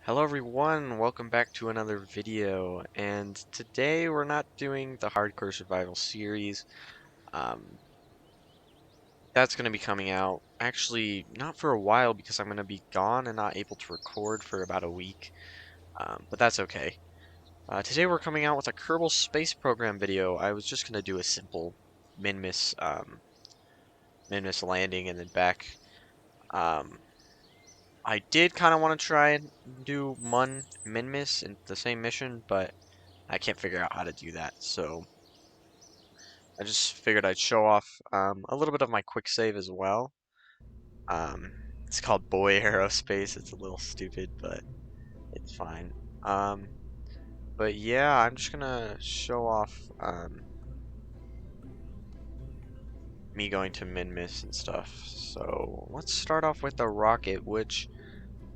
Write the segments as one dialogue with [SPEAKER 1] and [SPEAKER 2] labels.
[SPEAKER 1] Hello everyone, welcome back to another video, and today we're not doing the hardcore survival series. Um, that's going to be coming out actually not for a while because I'm going to be gone and not able to record for about a week, but that's okay. Today we're coming out with a Kerbal Space Program video. I was just going to do a simple Minmus, Minmus landing and then back. Um, I did kind of want to try and do Minmus in the same mission, but I can't figure out how to do that, so I just figured I'd show off a little bit of my quick save as well. Um, it's called Boy Aerospace. It's a little stupid, but it's fine. Um, but yeah, I'm just gonna show off me going to Minmus and stuff. So let's start off with the rocket, which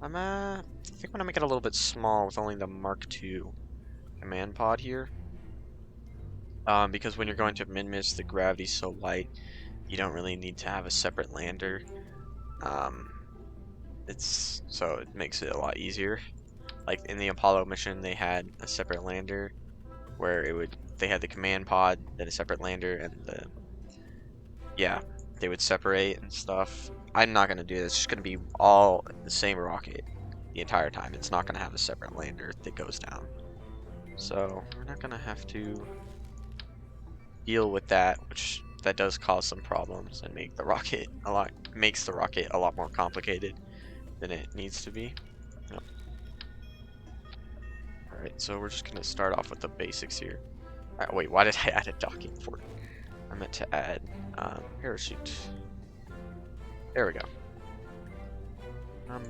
[SPEAKER 1] I think I'm gonna make it a little bit small with only the Mark II command pod here. Because when you're going to Minmus, the gravity's so light, you don't really need to have a separate lander. Um, it makes it a lot easier. Like in the Apollo mission, they had a separate lander where they had the command pod, then a separate lander, and yeah, they would separate and stuff. I'm not gonna do this. It's just gonna be all the same rocket the entire time. It's not gonna have a separate lander that goes down. So we're not gonna have to deal with that, which that does cause some problems and makes the rocket a lot more complicated than it needs to be. Yep. Alright, so we're just gonna start off with the basics here. Alright, wait, why did I add a docking port? I meant to add parachute. There we go.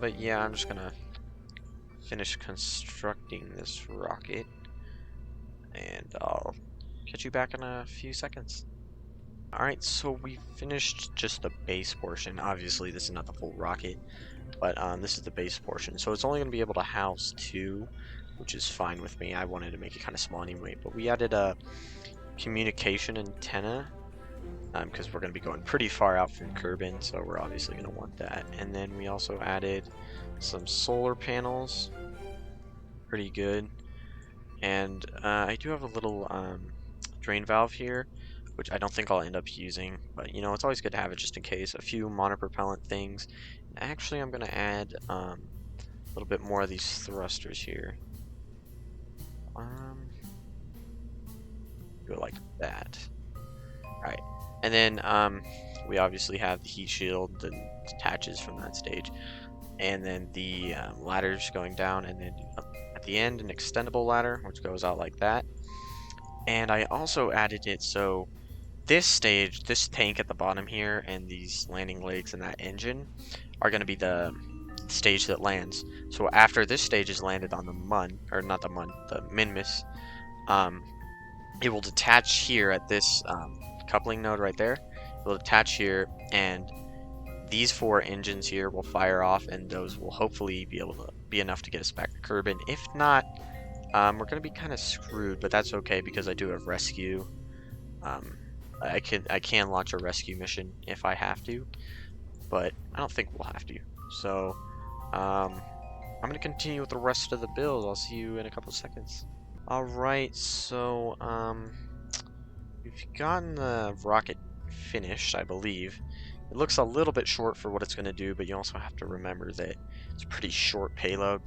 [SPEAKER 1] But yeah, I'm just gonna finish constructing this rocket, and I'll catch you back in a few seconds. Alright, so we finished just the base portion. Obviously, this is not the full rocket, but this is the base portion. So it's only going to be able to house two, which is fine with me. I wanted to make it kind of small anyway, but we added a communication antenna because we're going to be going pretty far out from Kerbin, so we're obviously going to want that. And then we also added some solar panels, pretty good. And I do have a little drain valve here, which I don't think I'll end up using, but you know, it's always good to have it just in case. A few monopropellant things. Actually, I'm going to add a little bit more of these thrusters here. Um, do it like that. Alright. And then we obviously have the heat shield that attaches from that stage. And then the ladders going down, and then at the end an extendable ladder which goes out like that. And I also added it so this stage, this tank at the bottom here, and these landing legs and that engine are going to be the stage that lands. So after this stage is landed on the the Minmus, um, it will detach here at this coupling node right there. It will attach here, and these four engines here will fire off, and those will hopefully be able to be enough to get us back to Kerbin. If not, we're gonna be kind of screwed, but that's okay because I do have rescue. Um, I can launch a rescue mission if I have to, but I don't think we'll have to. So um, I'm gonna continue with the rest of the build. I'll see you in a couple seconds. All right, so we've gotten the rocket finished, I believe. It looks a little bit short for what it's going to do, but you also have to remember that it's a pretty short payload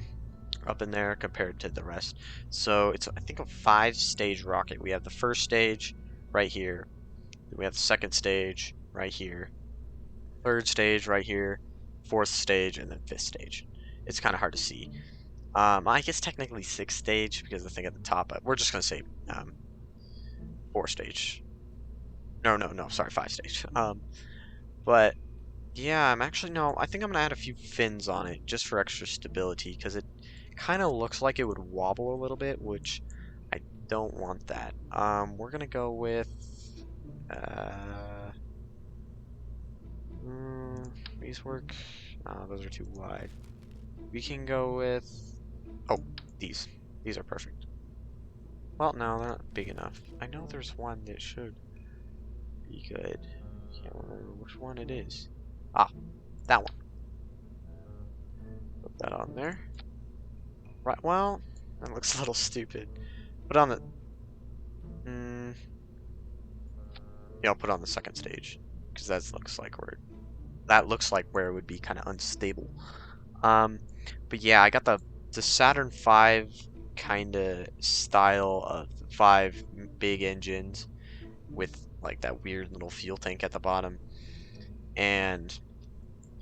[SPEAKER 1] up in there compared to the rest. So it's, I think, a 5-stage rocket. We have the first stage right here. We have the second stage right here. Third stage right here. Fourth stage, and then fifth stage. It's kind of hard to see. I guess technically 6th stage because the thing at the top, but we're just going to say 4th stage. No, sorry, 5 stage. But yeah, I think I'm gonna add a few fins on it just for extra stability because it kind of looks like it would wobble a little bit, which I don't want that. We're gonna go with uh, these work. Those are too wide. We can go with these. These are perfect. Well, no, they're not big enough. I know there's one that should be good. Can't remember which one it is. Ah, that one. Put that on there. Right, well, that looks a little stupid. Put on the... Mm, yeah, I'll put on the second stage. Because that looks like where it would be kind of unstable. Um, but yeah, I got the Saturn V kind of style of 5 big engines with like that weird little fuel tank at the bottom. And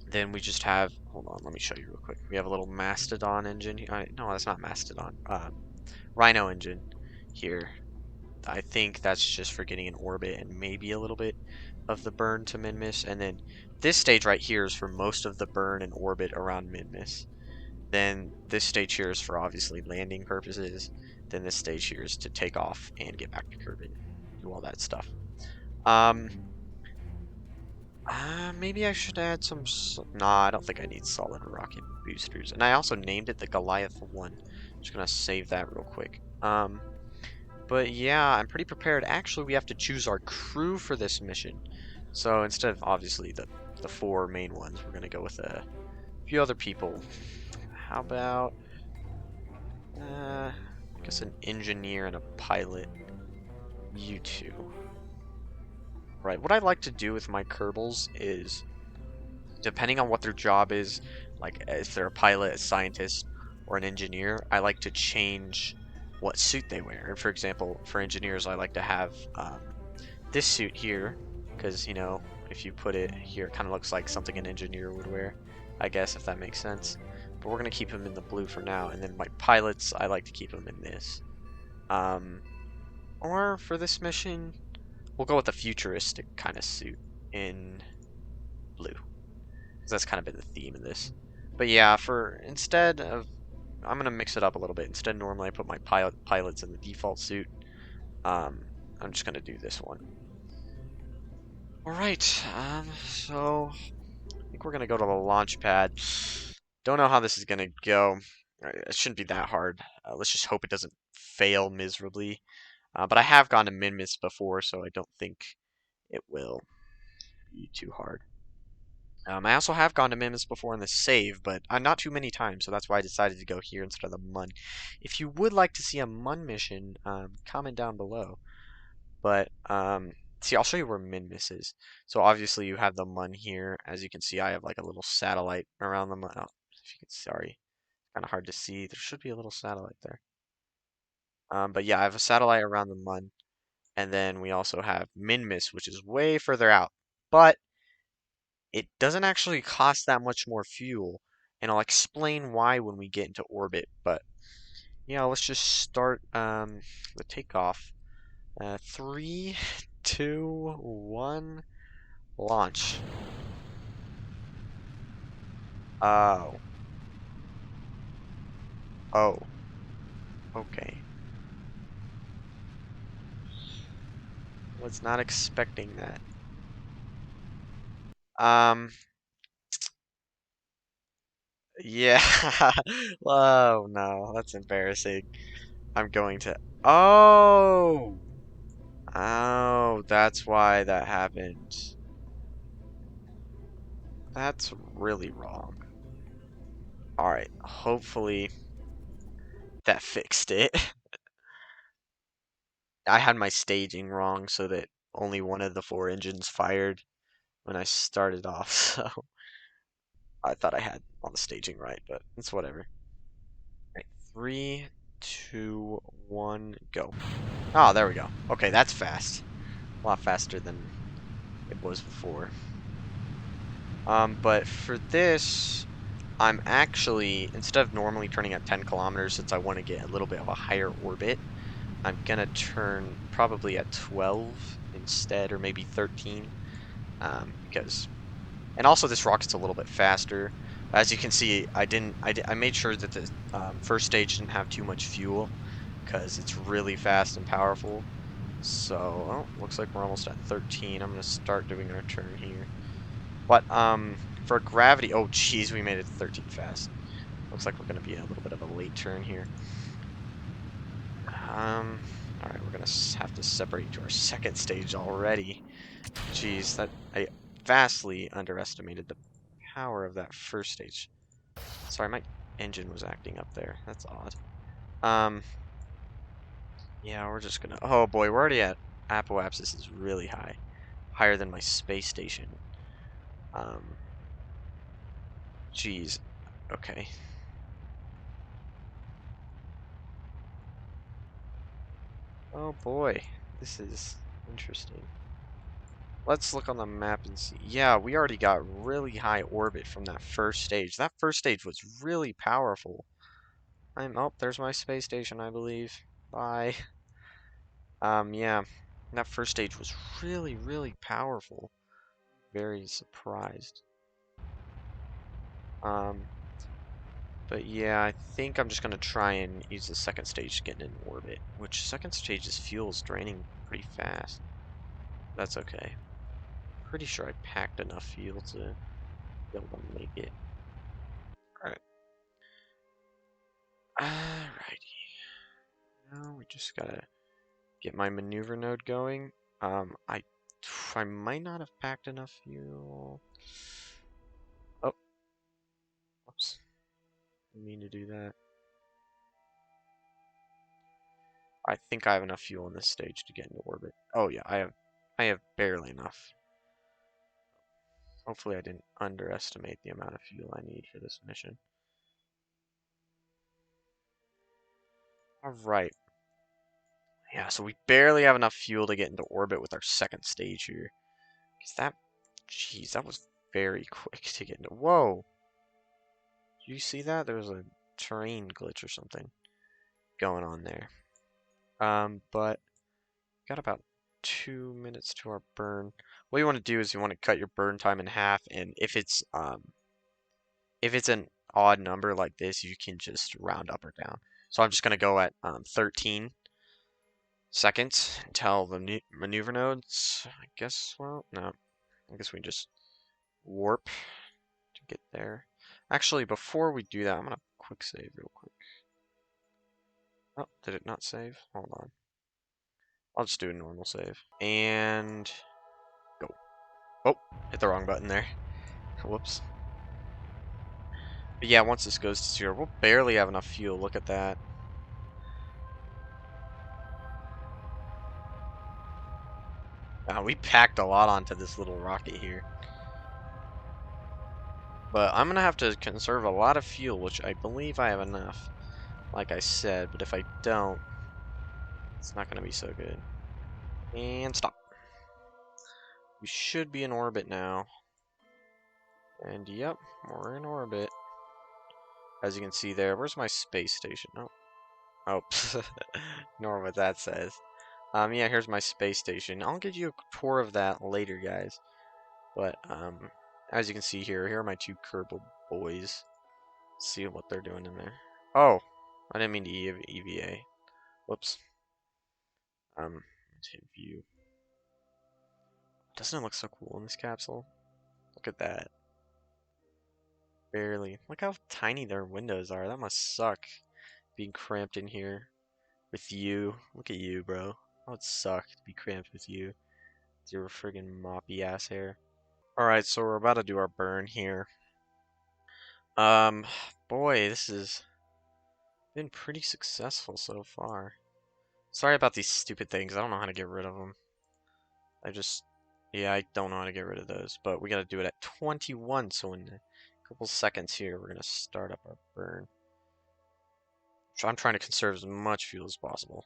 [SPEAKER 1] then we just have, hold on, let me show you real quick. We have a little Mastodon engine here. No, that's not Mastodon. Rhino engine here. I think that's just for getting in orbit and maybe a little bit of the burn to Minmus. And then this stage right here is for most of the burn and orbit around Minmus. Then this stage here is for obviously landing purposes. Then this stage here is to take off and get back to Kerbin, do all that stuff. Um, maybe I should add some. Nah, I don't think I need solid rocket boosters. And I also named it the Goliath 1. Just gonna save that real quick. But yeah, I'm pretty prepared. Actually, we have to choose our crew for this mission. So instead of obviously the 4 main ones, we're gonna go with a few other people. How about I guess an engineer and a pilot. You two. Right. What I like to do with my Kerbals is, depending on what their job is, like if they're a pilot, a scientist, or an engineer, I like to change what suit they wear. For example, for engineers, I like to have this suit here, because, you know, if you put it here, it kind of looks like something an engineer would wear, I guess, if that makes sense. But we're going to keep him in the blue for now, and then my pilots, I like to keep them in this. Or for this mission, we'll go with a futuristic kind of suit in blue. Because that's kind of been the theme of this. But yeah, for instead of, I'm gonna mix it up a little bit. Instead, normally I put my pilots in the default suit. I'm just gonna do this one. All right. So I think we're gonna go to the launch pad. Don't know how this is gonna go. It shouldn't be that hard. Let's just hope it doesn't fail miserably. But I have gone to Minmus before, so I don't think it will be too hard. I also have gone to Minmus before in the save, but not too many times, so that's why I decided to go here instead of the Mun. If you would like to see a Mun mission, comment down below. But, see, I'll show you where Minmus is. So obviously you have the Mun here. As you can see, I have like a little satellite around the Mun. Oh, if you can, sorry, kind of hard to see. There should be a little satellite there. But yeah, I have a satellite around the Mun. And then we also have Minmus, which is way further out. But it doesn't actually cost that much more fuel, and I'll explain why when we get into orbit. But yeah, let's just start the takeoff. 3, 2, 1, launch. Oh, oh, okay. Was not expecting that. Um, yeah. Oh no, that's embarrassing. I'm going to. Oh. Oh, that's why that happened. That's really wrong. Alright, hopefully that fixed it. I had my staging wrong so that only one of the 4 engines fired when I started off, so I thought I had all the staging right, but it's whatever. Right, 3, 2, 1, go. Oh, there we go. Okay, that's fast. A lot faster than it was before. But for this, I'm actually, instead of normally turning at 10 kilometers, since I want to get a little bit of a higher orbit, I'm gonna turn probably at 12 instead, or maybe 13, because, and also this rocket's a little bit faster. As you can see, I made sure that the first stage didn't have too much fuel, because it's really fast and powerful. So, oh, looks like we're almost at 13. I'm gonna start doing our turn here. But for gravity, oh geez, we made it to 13 fast. Looks like we're gonna be a little bit of a late turn here. All right, we're gonna have to separate to our second stage already. Jeez, that I vastly underestimated the power of that first stage. Sorry, my engine was acting up there. That's odd. Um, yeah, we're just gonna. Oh boy, we're already at apoapsis is really high, higher than my space station. Um, geez. Okay. Oh boy, this is interesting. Let's look on the map and see. Yeah, we already got really high orbit from that first stage. That first stage was really powerful. Oh, there's my space station, I believe. Bye. Yeah. That first stage was really, really powerful. Very surprised. Um, but yeah, I think I'm just gonna try and use the second stage to get in orbit, which second stage's fuel is draining pretty fast. That's okay. Pretty sure I packed enough fuel to be able to make it. Alright. Alrighty. Now we just gotta get my maneuver node going. I might not have packed enough fuel. Oh, oops. Didn't mean to do that. I think I have enough fuel in this stage to get into orbit. Oh yeah, I have barely enough. Hopefully I didn't underestimate the amount of fuel I need for this mission. Alright. Yeah, so we barely have enough fuel to get into orbit with our second stage here. Jeez, that was very quick to get into. Whoa! Did you see that? There was a terrain glitch or something going on there. But got about 2 minutes to our burn. What you want to do is you want to cut your burn time in half, and if it's an odd number like this, you can just round up or down. So I'm just gonna go at 13 seconds until the maneuver nodes. I guess. Well, no. I guess we just warp to get there. Actually, before we do that, I'm gonna quick save real quick. Oh, did it not save? Hold on. I'll just do a normal save. And go. Oh, hit the wrong button there. Whoops. But yeah, once this goes to 0, we'll barely have enough fuel. Look at that. We packed a lot onto this little rocket here. But I'm going to have to conserve a lot of fuel, which I believe I have enough, like I said. But if I don't, it's not going to be so good. And stop. We should be in orbit now. And yep, we're in orbit. As you can see there, where's my space station? Oh, ignore what that says. Yeah, here's my space station. I'll give you a tour of that later, guys. But as you can see here are my two Kerbal boys. See what they're doing in there. Oh, I didn't mean to EVA. Whoops. Let's hit view. Doesn't it look so cool in this capsule? Look at that. Barely. Look how tiny their windows are. That must suck. Being cramped in here with you. Look at you, bro. That would suck to be cramped with you. With your friggin' moppy ass hair. Alright, so we're about to do our burn here. Um, boy, this has been pretty successful so far. Sorry about these stupid things. I don't know how to get rid of them. Yeah, I don't know how to get rid of those. But we gotta do it at 21, so in a couple seconds here, we're gonna start up our burn. So I'm trying to conserve as much fuel as possible.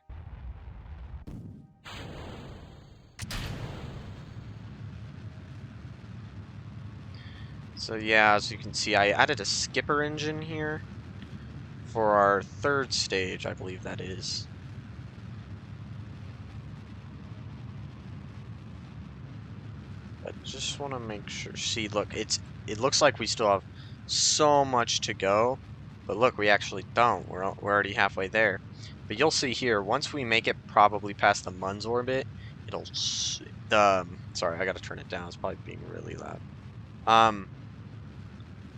[SPEAKER 1] So yeah, as you can see, I added a skipper engine here for our third stage, I believe that is. I just want to make sure. See, look, it looks like we still have so much to go, but look, we actually don't. We're already halfway there. But you'll see here, once we make it probably past the Mun's orbit, sorry, I got to turn it down. It's probably being really loud.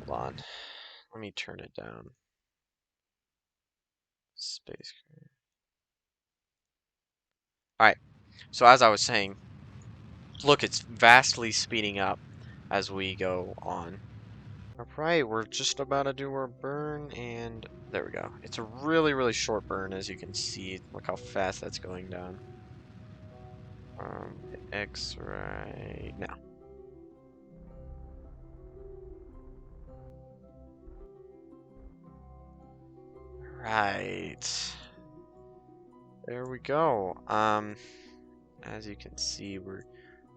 [SPEAKER 1] Hold on. Let me turn it down. Space. All right. So as I was saying, look, it's vastly speeding up as we go on. Alright, we're just about to do our burn, and there we go. It's a really, really short burn, as you can see. Look how fast that's going down. Hit X right now. Right. There we go. As you can see, we're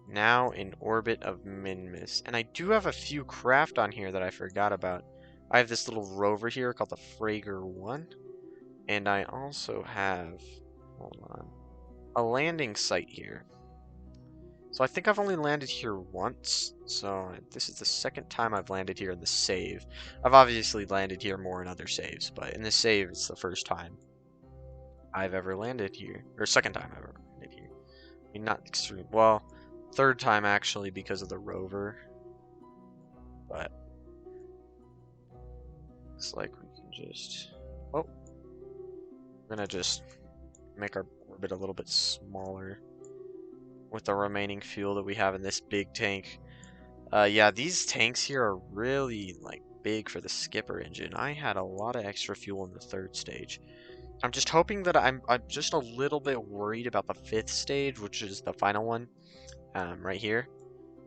[SPEAKER 1] now in orbit of Minmus. And I do have a few craft on here that I forgot about. I have this little rover here called the Frager 1. And I also have, hold on, a landing site here. So I think I've only landed here once. So this is the second time I've landed here in the save. I've obviously landed here more in other saves, but in the save, it's the first time I've ever landed here. Or second time I've ever landed here. I mean, not extreme. Well, third time actually because of the rover. But looks like we can just... Oh, we're gonna just make our orbit a little bit smaller with the remaining fuel that we have in this big tank. Yeah, these tanks here are really like big for the skipper engine. I had a lot of extra fuel in the third stage. I'm just hoping that I'm just a little bit worried about the fifth stage, which is the final one, right here.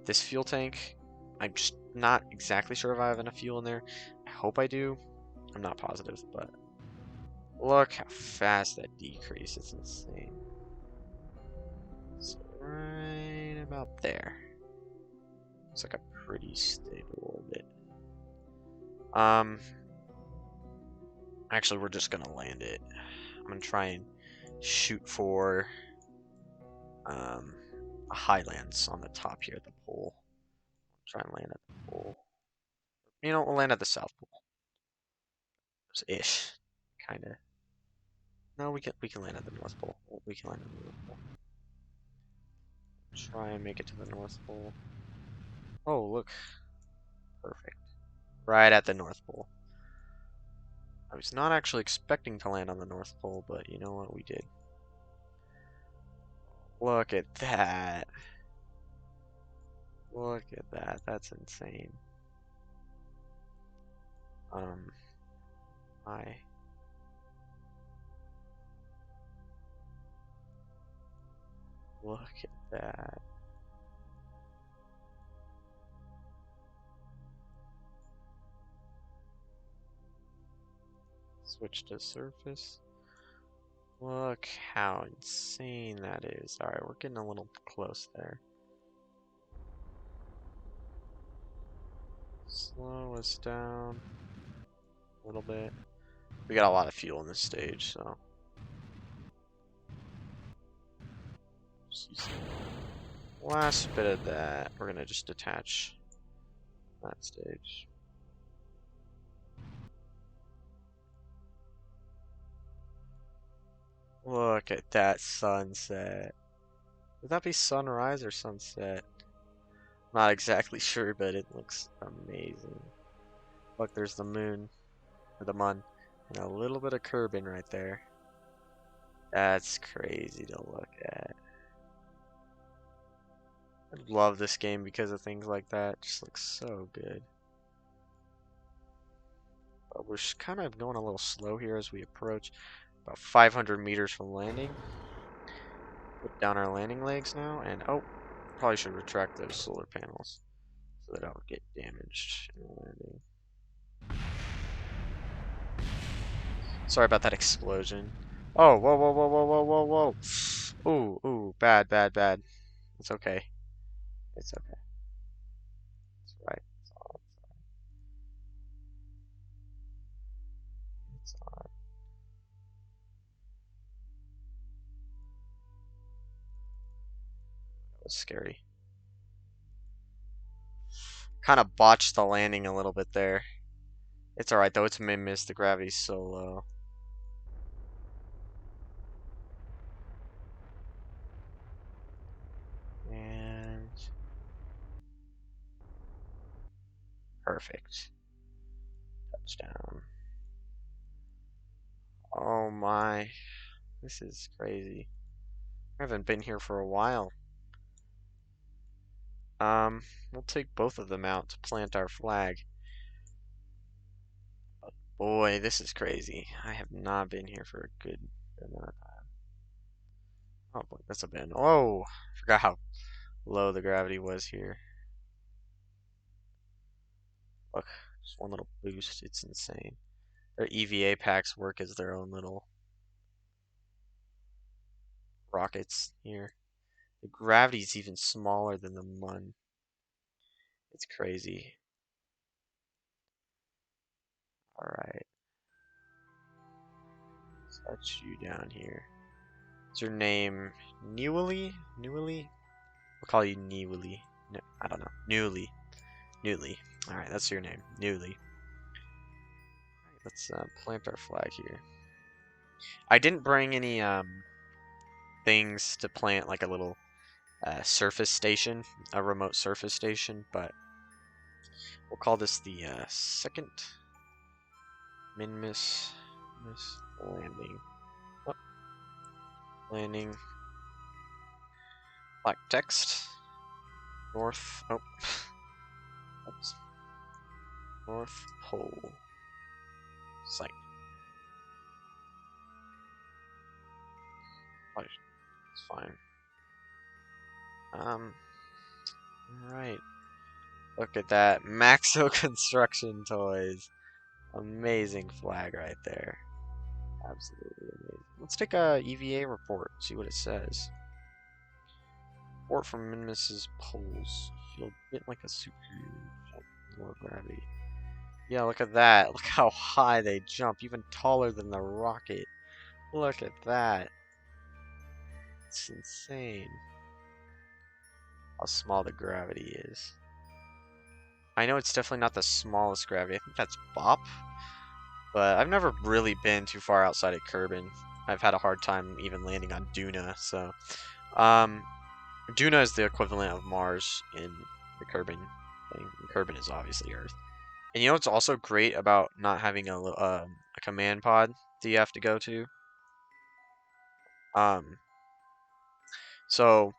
[SPEAKER 1] This fuel tank, I'm just not exactly sure if I have enough fuel in there. I hope I do. I'm not positive, but look how fast that decreases. It's insane. It's right about there. It's like a pretty stable orbit. Actually, we're just gonna land it. I'm gonna try and shoot for a highlands on the top here at the pole. Try and land at the pole. You know, we'll land at the south pole. Ish, kind of. No, we can land at the north pole. We can land at the north pole. Try and make it to the north pole. Oh, look, perfect. Right at the north pole. I was not actually expecting to land on the north pole, but you know what? We did. Look at that. Look at that. That's insane. I look at that. Switch to surface. Look how insane that is. Alright, we're getting a little close there. Slow us down a little bit. We got a lot of fuel in this stage, so. Last bit of that, we're gonna just detach that stage. Look at that sunset. Would that be sunrise or sunset? Not exactly sure, but it looks amazing. Look, there's the moon, or the mun, and a little bit of Kerbin right there. That's crazy to look at. I love this game because of things like that. It just looks so good. But we're kind of going a little slow here as we approach about 500 meters from landing. Put down our landing legs now, and oh, probably should retract those solar panels so that I don't get damaged in landing. Sorry about that explosion. Oh, whoa, whoa, whoa, whoa, whoa, whoa, whoa. Ooh, ooh, bad, bad, bad. It's okay. It's okay. It's right. It's all. It's all. That was scary. Kind of botched the landing a little bit there. It's alright though. It's Minmus. The gravity's so low. And perfect. Touchdown. Oh my. This is crazy. I haven't been here for a while. We'll take both of them out to plant our flag. boy, this is crazy. I have not been here for a good amount of time. Oh boy, that's a bend. Oh, forgot how low the gravity was here. Look, just one little boost. It's insane. Their EVA packs work as their own little rockets here. The gravity's even smaller than the Mun. It's crazy. Alright. Touch you down here. Is your name Newly? Newly? We'll call you Newly. No, I don't know. Newly. Newly. Alright, that's your name. Newly. Let's plant our flag here. I didn't bring any things to plant, like a little surface station, a remote surface station, but we'll call this the second Minmus landing. Oh, landing. Black text. North. Oh. Oops. North Pole. Site. It's fine. Alright. Look at that. Maxo Construction Toys. Amazing flag right there. Absolutely amazing. Let's take a EVA report, see what it says. Report from Minmus's poles. Feel a bit like a super low gravity. Yeah, look at that. Look how high they jump, even taller than the rocket. Look at that. It's insane how small the gravity is. I know it's definitely not the smallest gravity. I think that's Bop. But I've never really been too far outside of Kerbin. I've had a hard time even landing on Duna, so Duna is the equivalent of Mars in the Kerbin thing. Kerbin is obviously Earth. And you know what's also great about not having a command pod that you have to go to? So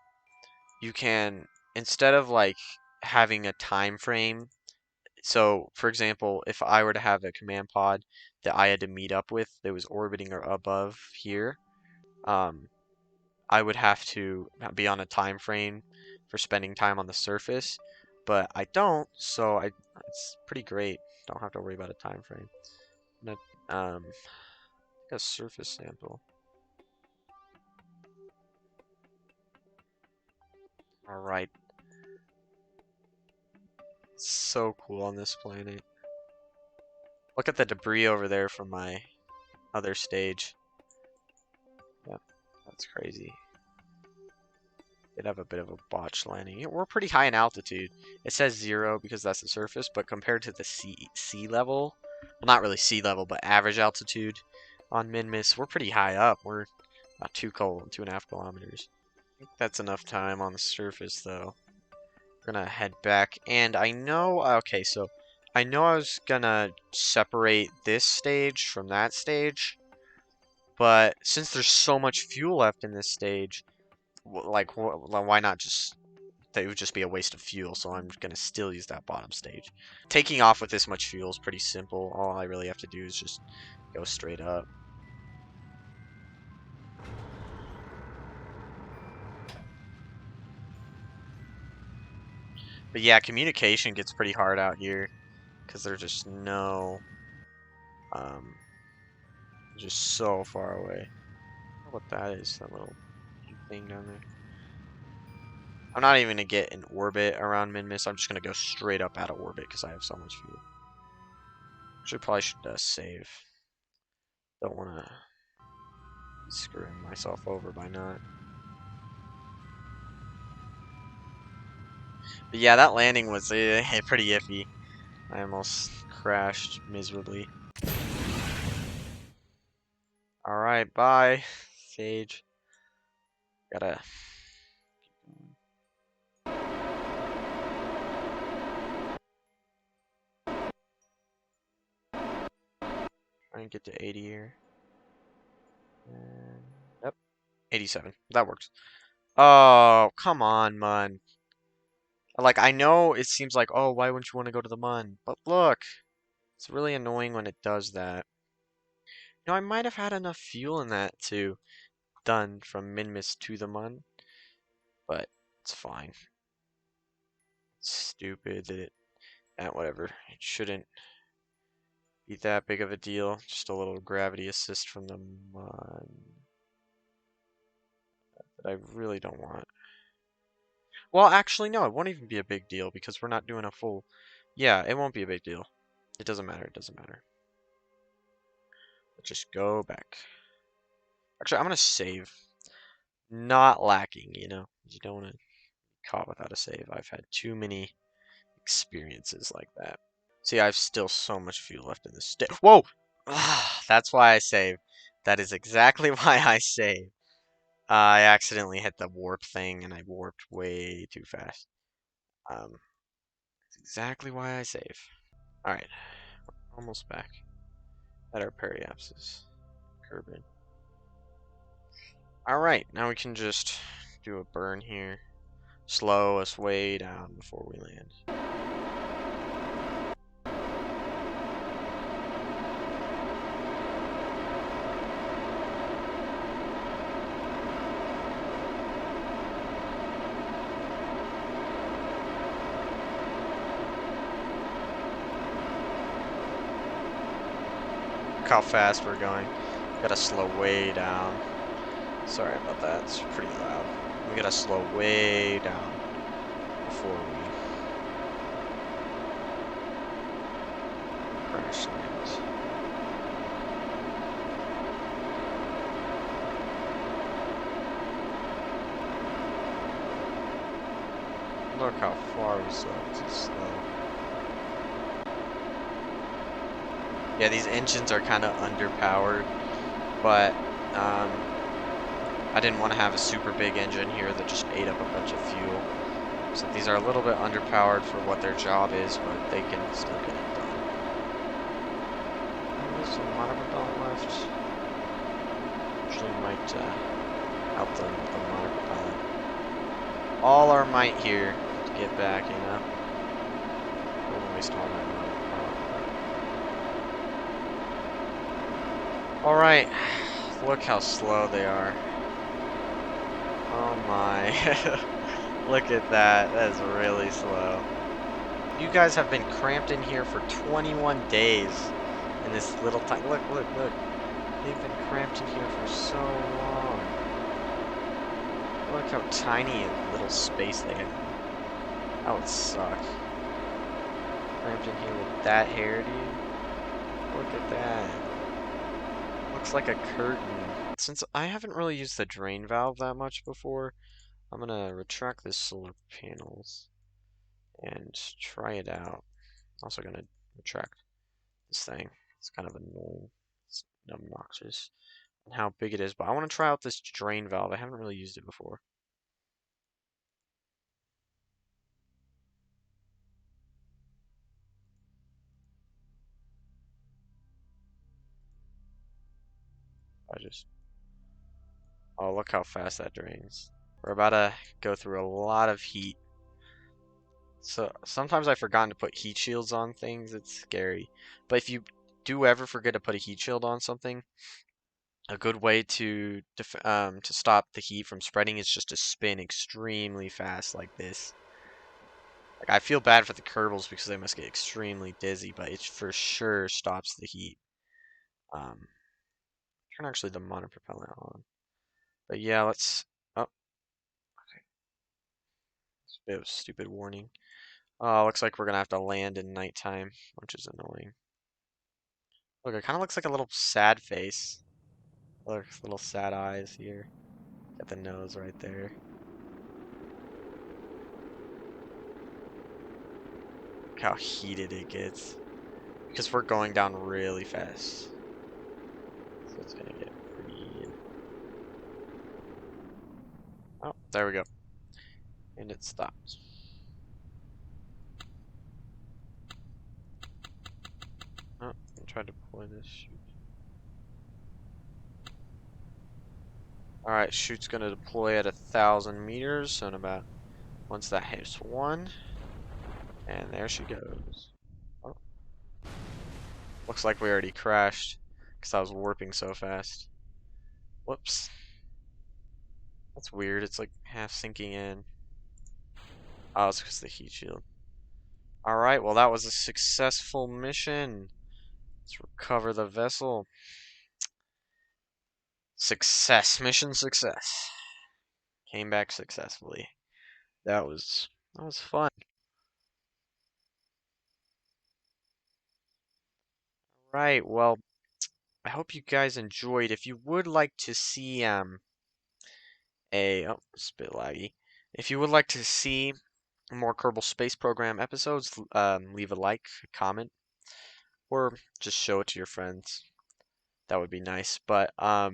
[SPEAKER 1] you can, instead of like having a time frame, so for example, if I were to have a command pod that I had to meet up with that was orbiting or above here, I would have to be on a time frame for spending time on the surface, but I don't, so it's pretty great. Don't have to worry about a time frame. I'm gonna, a surface sample. All right. So cool on this planet. Look at the debris over there from my other stage. Yep, that's crazy. Did have a bit of a botch landing. We're pretty high in altitude. It says 0 because that's the surface, but compared to the sea level, well, not really sea level, but average altitude on Minmus, we're pretty high up. We're about 2.5 kilometers. I think that's enough time on the surface, though. We're gonna head back, and I know, okay, so I know I was gonna separate this stage from that stage, but since there's so much fuel left in this stage, like, why not just, that would just be a waste of fuel, so I'm gonna still use that bottom stage. Taking off with this much fuel is pretty simple. All I really have to do is just go straight up. But yeah, communication gets pretty hard out here because there's just no, just so far away. I don't know what that is, that little thing down there. I'm not even gonna get an orbit around Minmus. I'm just gonna go straight up out of orbit because I have so much fuel. Probably should save. Don't want to be screwing myself over by not. But yeah, that landing was pretty iffy. I almost crashed miserably. Alright, bye, Sage. Gotta try and get to 80 here. And, yep, 87. That works. Oh, come on, Mun. Like, I know it seems like, oh, why wouldn't you want to go to the Mun? But look, It's really annoying when it does that. You know, I might have had enough fuel in that to done from Minmus to the Mun, but it's fine. It's stupid that whatever. It shouldn't be that big of a deal. Just a little gravity assist from the Mun that I really don't want. Well, actually, no, it won't even be a big deal because we're not doing a full... Yeah, it won't be a big deal. It doesn't matter, it doesn't matter. Let's just go back. Actually, I'm gonna save. Not lacking, you know? You don't want to be caught without a save. I've had too many experiences like that. See, I have still so much fuel left in this state. Whoa! That's why I save. That is exactly why I save. I accidentally hit the warp thing and I warped way too fast. That's exactly why I save. Alright, almost back at our periapsis. Kerbin. Alright, now we can just do a burn here. Slow us way down before we land. Look how fast we're going. Gotta slow way down. Sorry about that, it's pretty loud. We gotta slow way down before we crash land. Look how far we still have to slow. Yeah, these engines are kind of underpowered, but I didn't want to have a super big engine here that just ate up a bunch of fuel. So these are a little bit underpowered for what their job is, but they can still get it done. There's some monopropellant left. Actually might help them with the monopropellant. All our might here to get back, you know? Don't waste all that monopropellant. Alright, look how slow they are. Oh my. Look at that. That is really slow. You guys have been cramped in here for 21 days in this little time. Look, look, look. They've been cramped in here for so long. Look how tiny a little space they have. That would suck. Cramped in here with that hair, dude. Look at that. Looks like a curtain. Since I haven't really used the drain valve that much before, I'm gonna retract this solar panels and try it out. Also gonna retract this thing. It's kind of annoying. It's obnoxious and how big it is, but I want to try out this drain valve. I haven't really used it before. Oh, look how fast that drains. We're about to go through a lot of heat. So sometimes I've forgotten to put heat shields on things. It's scary. But if you do ever forget to put a heat shield on something, a good way to stop the heat from spreading is just to spin extremely fast like this. Like I feel bad for the Kerbals because they must get extremely dizzy, but it for sure stops the heat. Turn actually the monopropellant on. But yeah, let's. Oh, okay. It's a bit of a stupid warning. Oh, looks like we're gonna have to land in nighttime, which is annoying. Look, it kind of looks like a little sad face. Look, little sad eyes here. Got the nose right there. Look how heated it gets. Because we're going down really fast. So it's gonna get pretty heated. Oh, there we go. And it stopped. Oh, I tried to deploy this chute. Alright, chute's gonna deploy at 1,000 meters, so in about once that hits 1. And there she goes. Oh. Looks like we already crashed because I was warping so fast. Whoops. That's weird. It's like half sinking in. Oh, it's because of the heat shield. Alright, well, that was a successful mission. Let's recover the vessel. Success. Mission success. Came back successfully. That was fun. Right, well, I hope you guys enjoyed. If you would like to see it's a bit laggy. If you would like to see more Kerbal Space Program episodes, leave a like, a comment, or just show it to your friends. That would be nice. But I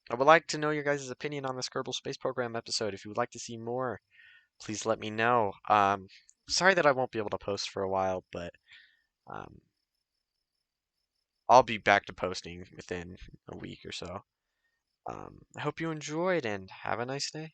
[SPEAKER 1] would like to know your guys' opinion on this Kerbal Space Program episode. If you would like to see more, please let me know. Sorry that I won't be able to post for a while, but um, I'll be back to posting within a week or so. I hope you enjoyed and have a nice day.